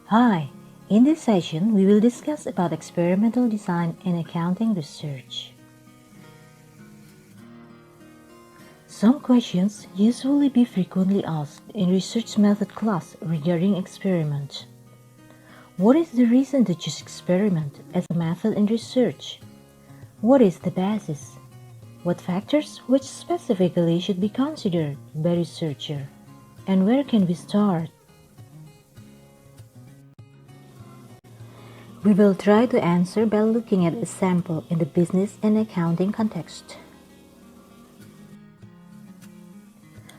Hi, in this session we will discuss about experimental design and accounting research. Some questions usually be frequently asked in research method class regarding experiment. What is the reason to choose experiment as a method in research? What is the basis? What factors which specifically should be considered by researcher? And where can we start? We will try to answer by looking at a sample in the business and accounting context.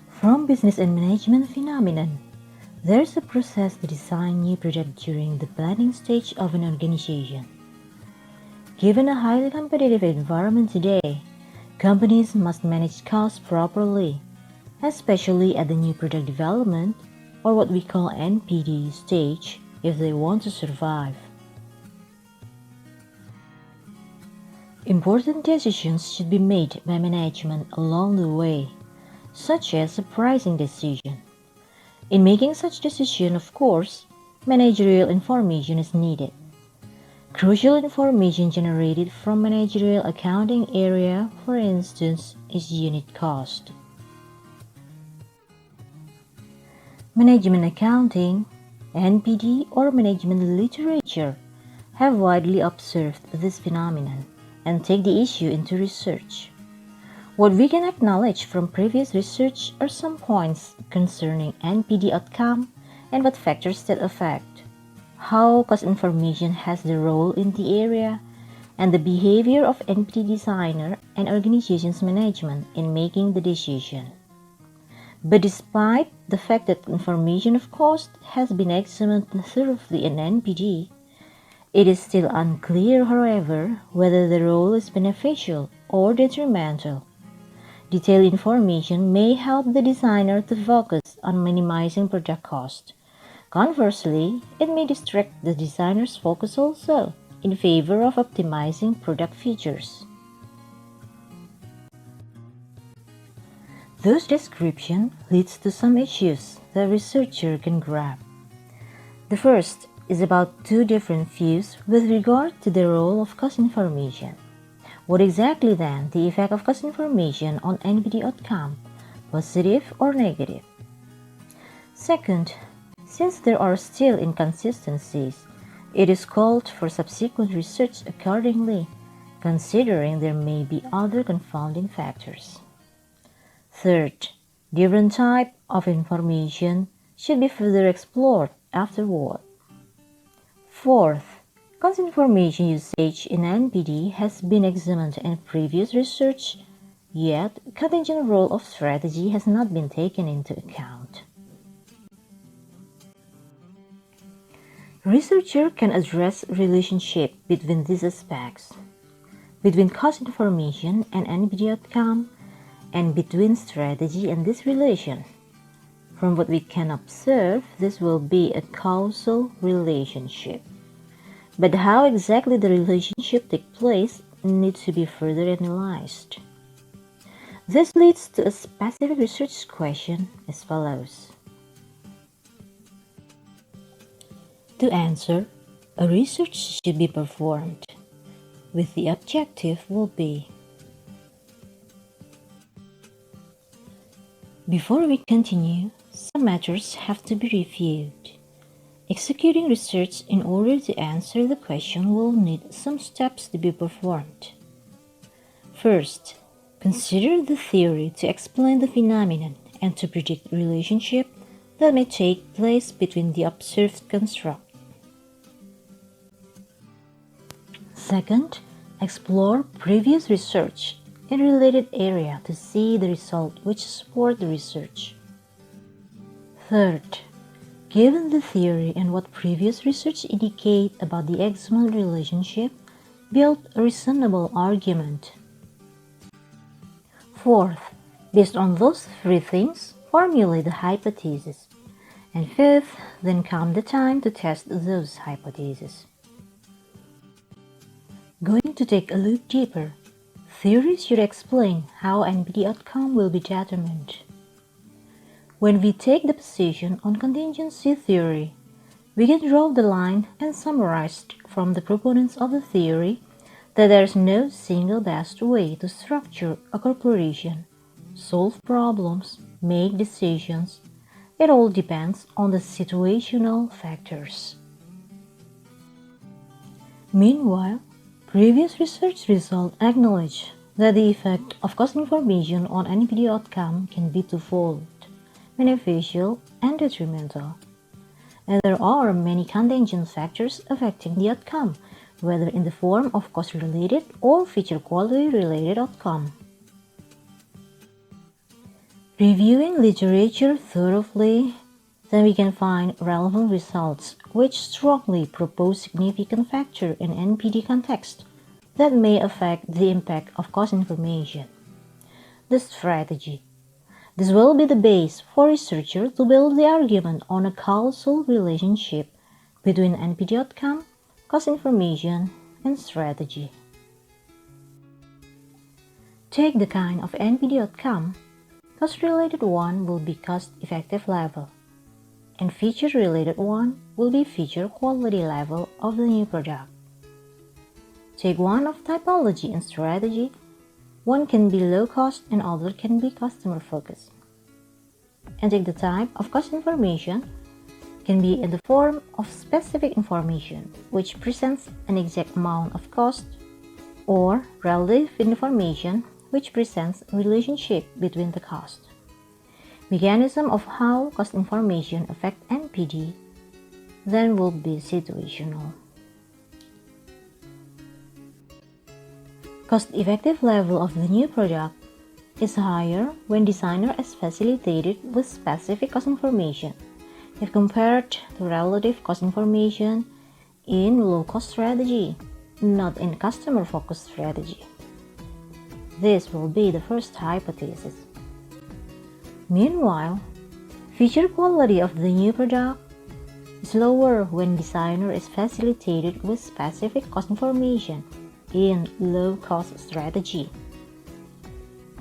From business and management phenomenon, there's a process to design new product during the planning stage of an organization. Given a highly competitive environment today, companies must manage costs properly, especially at the new product development or what we call NPD stage if they want to survive. Important decisions should be made by management along the way, such as a pricing decision. In making such decision, of course, managerial information is needed. Crucial information generated from managerial accounting area, for instance, is unit cost. Management accounting, NPD, or management literature have widely observed this phenomenon and take the issue into research. What we can acknowledge from previous research are some points concerning NPD outcome and what factors that affect, how cost information has the role in the area, and the behavior of NPD designer and organization's management in making the decision. But despite the fact that information of cost has been examined thoroughly in NPD, it is still unclear, however, whether the role is beneficial or detrimental. Detailed information may help the designer to focus on minimizing product cost. Conversely, it may distract the designer's focus also in favor of optimizing product features. This description leads to some issues the researcher can grab. The first is about two different views with regard to the role of cost information. What exactly then the effect of cost information on NPD outcome, positive or negative? Second, since there are still inconsistencies, it is called for subsequent research accordingly, considering there may be other confounding factors. Third, different type of information should be further explored afterward. Fourth, cost information usage in NPD has been examined in previous research, yet contingent role of strategy has not been taken into account. Researcher can address relationship between these aspects, between cost information and NPD outcome, and between strategy and this relation. From what we can observe, this will be a causal relationship. But how exactly the relationship takes place needs to be further analyzed. This leads to a specific research question as follows. To answer, a research should be performed, with the objective will be. Before we continue, some matters have to be reviewed. Executing research in order to answer the question will need some steps to be performed. First, consider the theory to explain the phenomenon and to predict relationship that may take place between the observed construct. Second, explore previous research in related area to see the result which support the research. Third, given the theory and what previous research indicate about the examined relationship, build a reasonable argument. Fourth, based on those three things, formulate the hypothesis. And fifth, then come the time to test those hypotheses. Going to take a look deeper, theories should explain how NPD outcome will be determined. When we take the position on contingency theory, We can draw the line and summarize from the proponents of the theory that there is no single best way to structure a corporation, solve problems, make decisions. It all depends on the situational factors. Meanwhile, previous research results acknowledge that the effect of cost information on NPD outcome can be twofold, beneficial and detrimental. And there are many contingent factors affecting the outcome, whether in the form of cost-related or feature quality-related outcome. Reviewing literature thoroughly, then we can find relevant results which strongly propose significant factors in NPD context that may affect the impact of cost information. The strategy. This will be the base for researchers to build the argument on a causal relationship between NPD outcome, cost information, and strategy. Take the kind of NPD outcome. Cost-related one will be cost-effective level, and feature-related one will be feature quality level of the new product. Take one of typology and strategy. One can be low cost and other can be customer focused. And take the type of cost information can be in the form of specific information which presents an exact amount of cost, or relative information which presents a relationship between the cost. Mechanism of how cost information affect NPD then will be situational. Cost-effective level of the new product is higher when designer is facilitated with specific cost information if compared to relative cost information in low-cost strategy, not in customer-focused strategy. This will be the first hypothesis. Meanwhile, feature quality of the new product is lower when designer is facilitated with specific cost information in low-cost strategy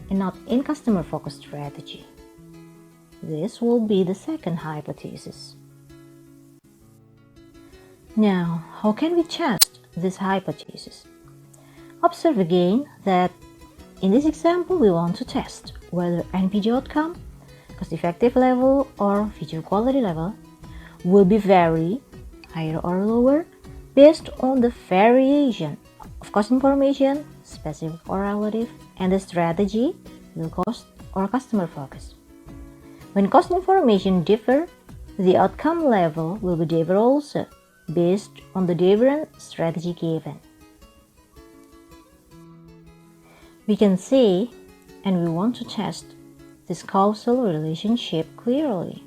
and not in customer-focused strategy. This will be the second hypothesis. Now, how can we test this hypothesis? Observe again that in this example we want to test whether NPD outcome, cost-effective level, or feature quality level will be vary, higher or lower, based on the variation of cost information, specific or relative, and the strategy, low cost or customer focus. When cost information differ, the outcome level will be differ also, based on the different strategy given. We can see, and we want to test, this causal relationship clearly.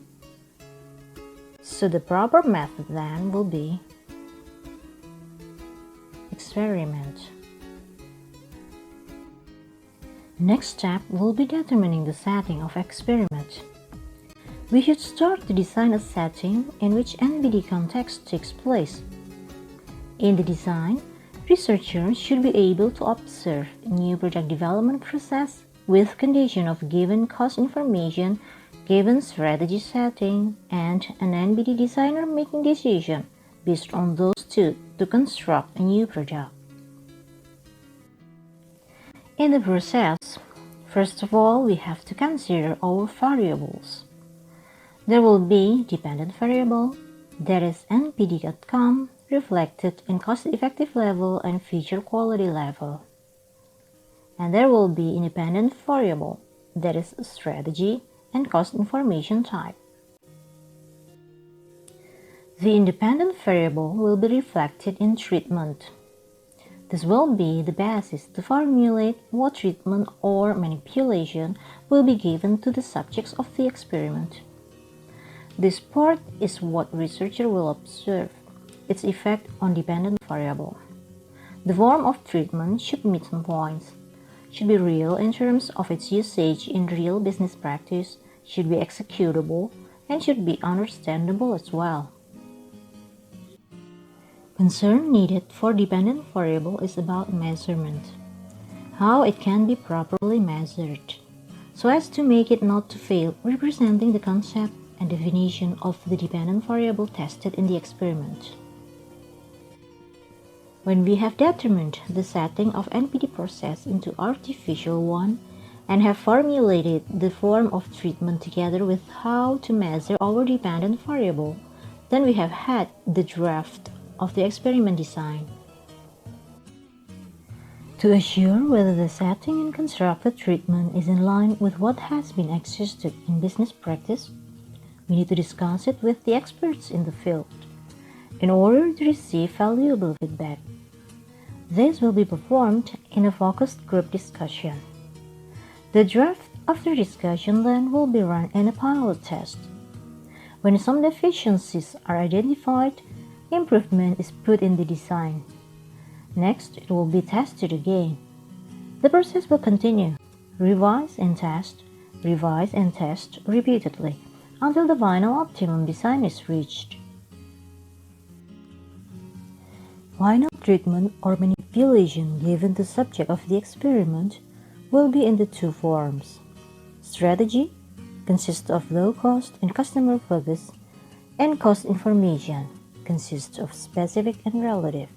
So the proper method then will be experiment. Next step will be determining the setting of experiment. We should start to design a setting in which NPD context takes place. In the design, researchers should be able to observe new product development process with condition of given cost information, given strategy setting, and an NPD designer making decision based on those two to construct a new product. In the process, first of all, we have to consider our variables. There will be dependent variable, that is NPD outcome, reflected in cost-effective level and feature quality level. And there will be independent variable, that is strategy and cost information type. The independent variable will be reflected in treatment. This will be the basis to formulate what treatment or manipulation will be given to the subjects of the experiment. This part is what researcher will observe, its effect on dependent variable. The form of treatment should meet some points, should be real in terms of its usage in real business practice, should be executable, and should be understandable as well. Concern needed for dependent variable is about measurement, how it can be properly measured, so as to make it not to fail representing the concept and definition of the dependent variable tested in the experiment. When we have determined the setting of NPD process into artificial one and have formulated the form of treatment together with how to measure our dependent variable, then we have had the draft of the experiment design. To assure whether the setting and constructed treatment is in line with what has been existed in business practice, we need to discuss it with the experts in the field in order to receive valuable feedback. This will be performed in a focused group discussion. The draft of the discussion then will be run in a pilot test. When some deficiencies are identified, improvement is put in the design. Next, it will be tested again. The process will continue, revise and test repeatedly until the final optimum design is reached. Final treatment or manipulation given to subject of the experiment will be in the two forms. Strategy consists of low cost and customer focus, and cost information consists of specific and relative.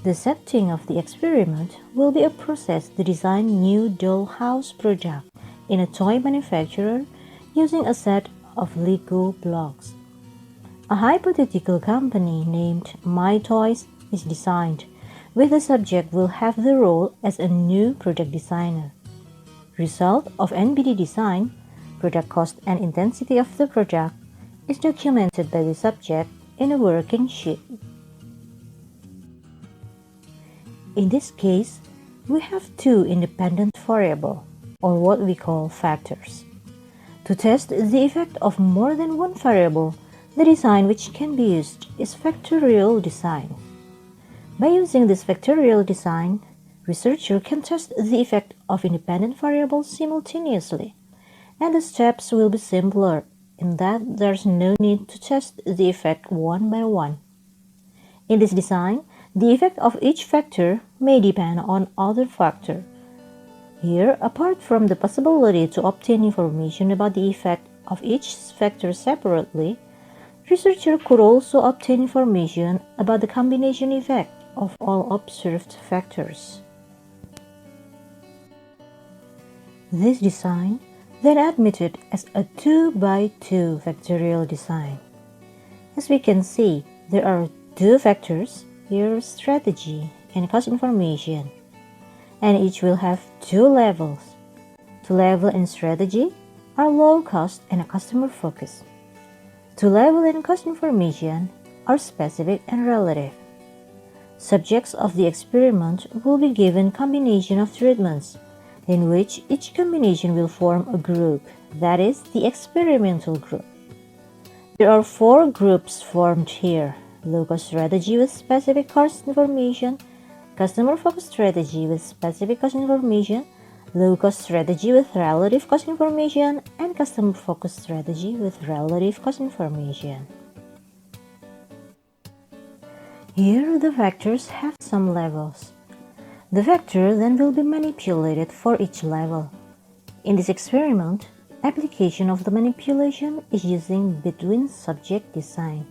The setting of the experiment will be a process to design new dollhouse product in a toy manufacturer using a set of Lego blocks. A hypothetical company named My Toys is designed, where the subject will have the role as a new product designer. Result of NPD design, product cost and intensity of the product, is documented by the subject in a working sheet. In this case, we have two independent variables, or what we call factors. To test the effect of more than one variable, the design which can be used is factorial design. By using this factorial design, researcher can test the effect of independent variables simultaneously, and the steps will be simpler in that there's no need to test the effect one by one. In this design, the effect of each factor may depend on other factor. Here, apart from the possibility to obtain information about the effect of each factor separately, researcher could also obtain information about the combination effect of all observed factors. This design then admitted as a 2x2 factorial design. As we can see, there are two factors, here strategy and cost information, and each will have two levels. Two level in strategy are low cost and a customer focus. Two level in cost information are specific and relative. Subjects of the experiment will be given combination of treatments, in which each combination will form a group, that is, the experimental group. There are four groups formed here: low-cost strategy with specific cost information, customer-focused strategy with specific cost information, low-cost strategy with relative cost information, and customer-focused strategy with relative cost information. Here, the factors have some levels. The factor then will be manipulated for each level. In this experiment, application of the manipulation is using between subject design.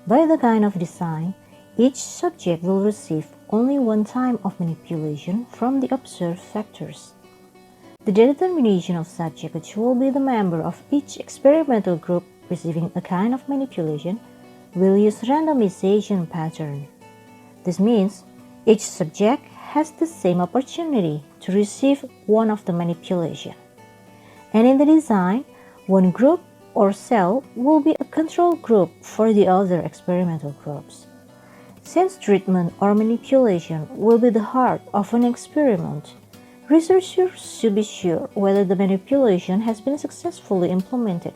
By the kind of design, each subject will receive only one time of manipulation from the observed factors. The determination of subject which will be the member of each experimental group receiving a kind of manipulation will use randomization pattern. This means each subject has the same opportunity to receive one of the manipulation. And in the design, one group or cell will be a control group for the other experimental groups. Since treatment or manipulation will be the heart of an experiment, researchers should be sure whether the manipulation has been successfully implemented.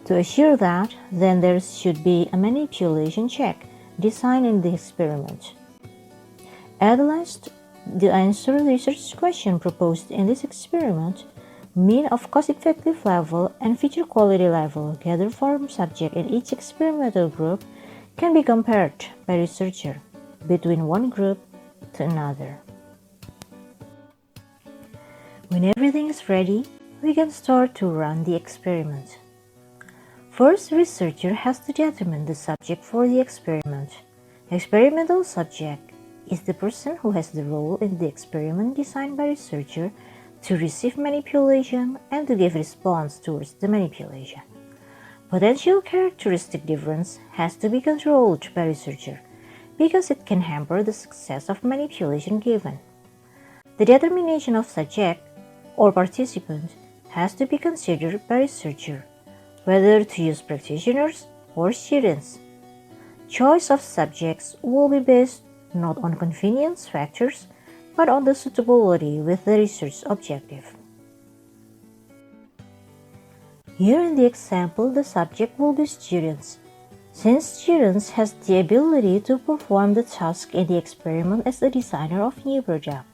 To assure that, then there should be a manipulation check designed in the experiment. At last, the answer to the research question proposed in this experiment, mean of cost-effective level and feature quality level gathered from subject in each experimental group, can be compared by researcher between one group to another. When everything is ready, we can start to run the experiment. First, researcher has to determine the subject for the experiment. Experimental subject is the person who has the role in the experiment designed by researcher to receive manipulation and to give response towards the manipulation. Potential characteristic difference has to be controlled by researcher because it can hamper the success of manipulation given. The determination of subject or participant has to be considered by researcher, whether to use practitioners or students. Choice of subjects will be based not on convenience factors, but on the suitability with the research objective. Here in the example, the subject will be students, since students has the ability to perform the task in the experiment as the designer of new product.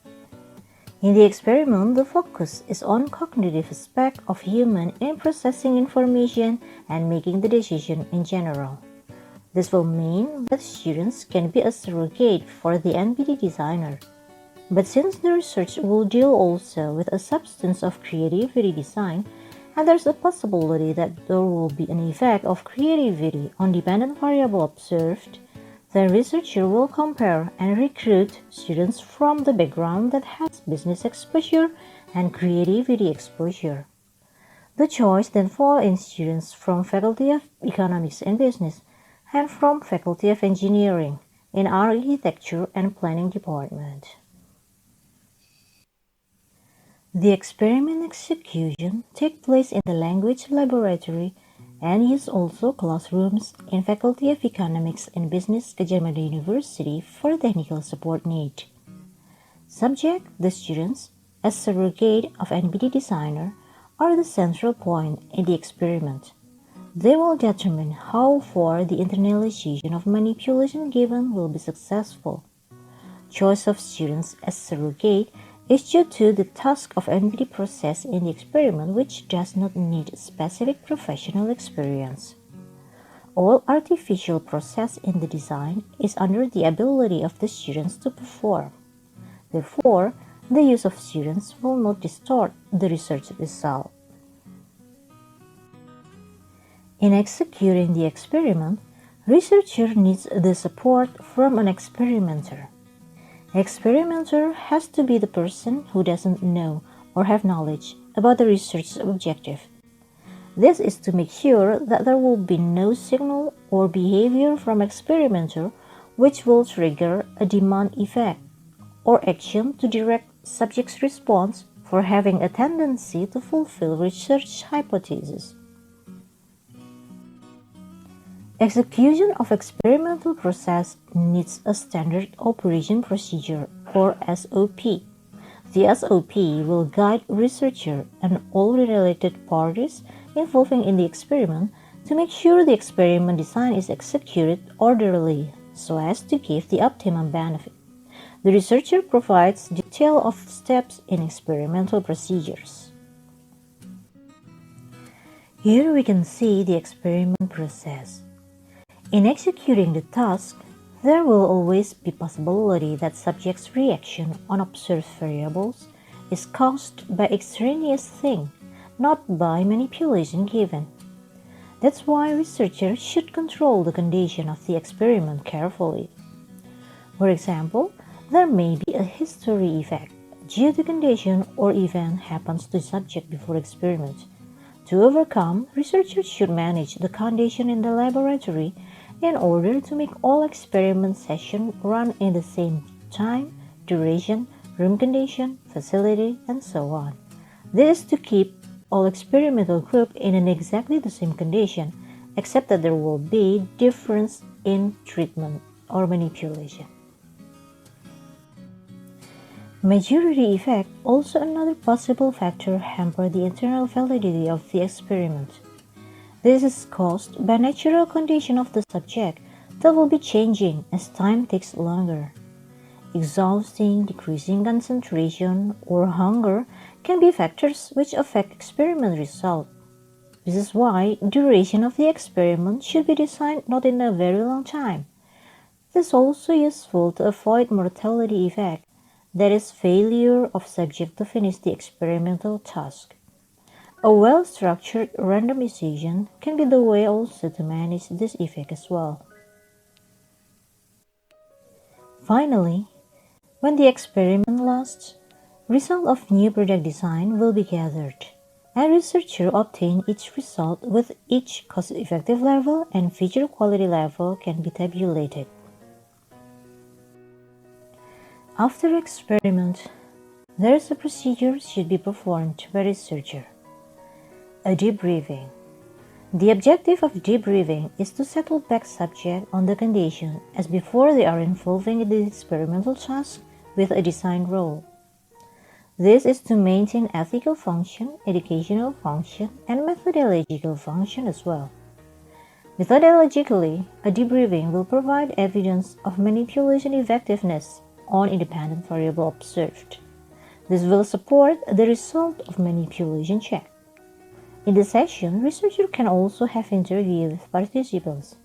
In the experiment, the focus is on cognitive aspect of human in processing information and making the decision in general. This will mean that students can be a surrogate for the NPD designer. But since the research will deal also with a substance of creativity design, and there's a possibility that there will be an effect of creativity on dependent variable observed, the researcher will compare and recruit students from the background that has business exposure and creativity exposure. The choice then falls in students from Faculty of Economics and Business and from Faculty of Engineering in Architecture and Planning Department. The experiment execution takes place in the language laboratory and use also classrooms in Faculty of Economics and Business Gadjah Mada University for technical support need. Subject, the students, as surrogate of NPD designer, are the central point in the experiment. They will determine how far the internalization of manipulation given will be successful. Choice of students as surrogate is due to the task of NPD process in the experiment which does not need specific professional experience. All artificial process in the design is under the ability of the students to perform. Therefore, the use of students will not distort the research result. In executing the experiment, researcher needs the support from an experimenter. Experimenter has to be the person who doesn't know or have knowledge about the research objective. This is to make sure that there will be no signal or behavior from experimenter which will trigger a demand effect or action to direct subject's response for having a tendency to fulfill research hypothesis. Execution of experimental process needs a standard operation procedure or SOP. The SOP will guide researcher and all related parties involving in the experiment to make sure the experiment design is executed orderly so as to give the optimum benefit. The researcher provides detail of steps in experimental procedures. Here we can see the experiment process. In executing the task, there will always be possibility that subject's reaction on observed variables is caused by extraneous thing, not by manipulation given. That's why researchers should control the condition of the experiment carefully. For example, there may be a history effect due to condition or event happens to subject before experiment. To overcome, researchers should manage the condition in the laboratory in order to make all experiment sessions run in the same time, duration, room condition, facility, and so on. This is to keep all experimental group in an exactly the same condition, except that there will be difference in treatment or manipulation. Majority effect, also another possible factor, hamper the internal validity of the experiment. This is caused by natural condition of the subject that will be changing as time takes longer. Exhausting, decreasing concentration, or hunger can be factors which affect experiment result. This is why duration of the experiment should be designed not in a very long time. This is also useful to avoid mortality effect, that is failure of subject to finish the experimental task. A well-structured randomization can be the way also to manage this effect as well. Finally, when the experiment lasts, results of new product design will be gathered, and researchers obtain each result with each cost-effective level and feature quality level can be tabulated. After experiment, there is a procedure should be performed by researcher. A debriefing. The objective of debriefing is to settle back subject on the condition as before they are involving in the experimental task with a design role. This is to maintain ethical function, educational function, and methodological function as well. Methodologically, a debriefing will provide evidence of manipulation effectiveness on independent variable observed. This will support the result of manipulation check. In the session, researchers can also have interview with participants.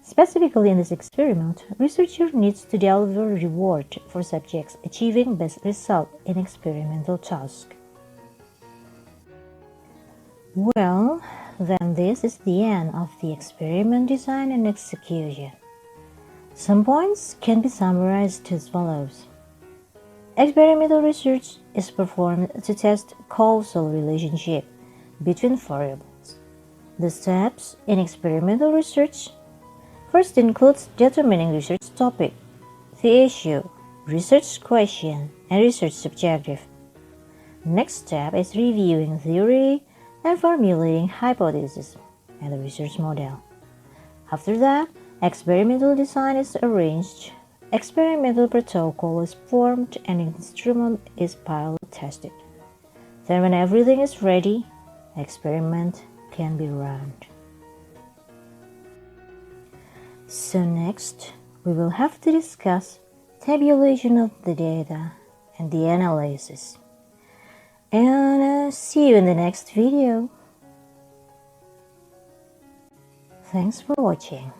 Specifically in this experiment, researcher needs to deliver reward for subjects achieving best result in experimental task. Well, then this is the end of the experiment design and execution. Some points can be summarized as follows. Experimental research is performed to test causal relationship between variables. The steps in experimental research first includes determining research topic, the issue, research question, and research objective. Next step is reviewing theory and formulating hypothesis and the research model. After that, experimental design is arranged, experimental protocol is formed, and instrument is pilot tested. Then when everything is ready, experiment can be run. So next, we will have to discuss tabulation of the data and the analysis. And see you in the next video. Thanks for watching.